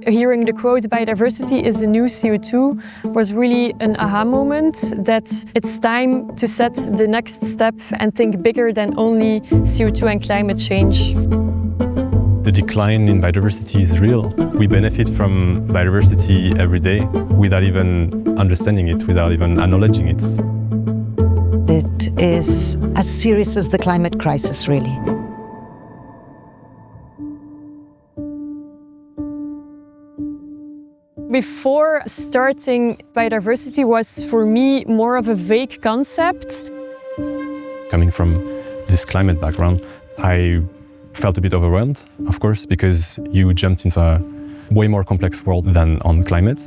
Hearing the quote, "Biodiversity is the new CO2", was really an aha moment that it's time to set the next step and think bigger than only CO2 and climate change. The decline in biodiversity is real. We benefit from biodiversity every day without even understanding it, without even acknowledging it. It is as serious as the climate crisis, really. Before starting biodiversity was for me more of a vague concept. Coming from this climate background, I felt a bit overwhelmed, of course, because you jumped into a way more complex world than on climate.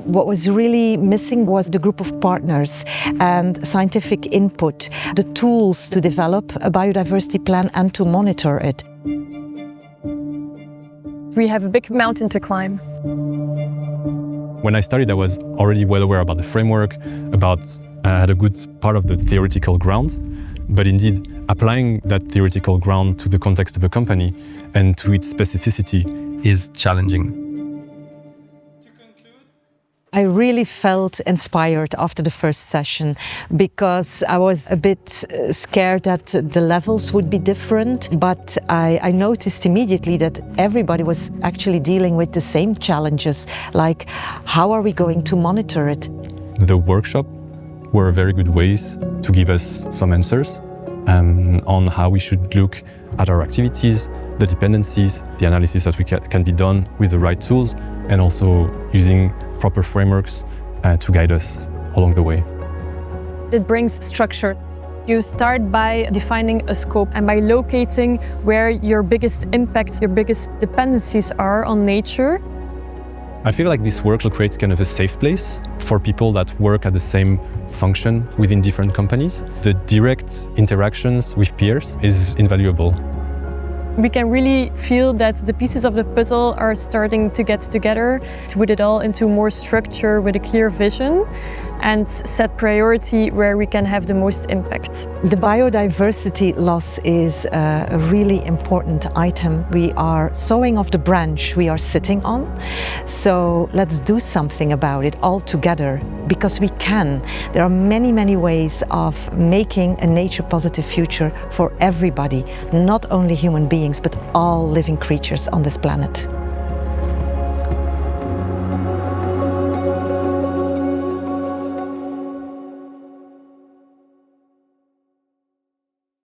What was really missing was the group of partners and scientific input, the tools to develop a biodiversity plan and to monitor it. We have a big mountain to climb. When I started, I was already well aware about the framework, I had a good part of the theoretical ground, but indeed, applying that theoretical ground to the context of a company and to its specificity is challenging. I really felt inspired after the first session because I was a bit scared that the levels would be different, but I noticed immediately that everybody was actually dealing with the same challenges, like how are we going to monitor it? The workshop were very good ways to give us some answers on how we should look at our activities, the dependencies, the analysis that can be done with the right tools, and also using proper frameworks to guide us along the way. It brings structure. You start by defining a scope and by locating where your biggest impacts, your biggest dependencies are on nature. I feel like this workshop creates kind of a safe place for people that work at the same function within different companies. The direct interactions with peers is invaluable. We can really feel that the pieces of the puzzle are starting to get together, to put it all into more structure with a clear vision and set priority where we can have the most impact. The biodiversity loss is a really important item. We are sawing off the branch we are sitting on, so let's do something about it all together, because we can. There are many, many ways of making a nature-positive future for everybody, not only human beings, but all living creatures on this planet.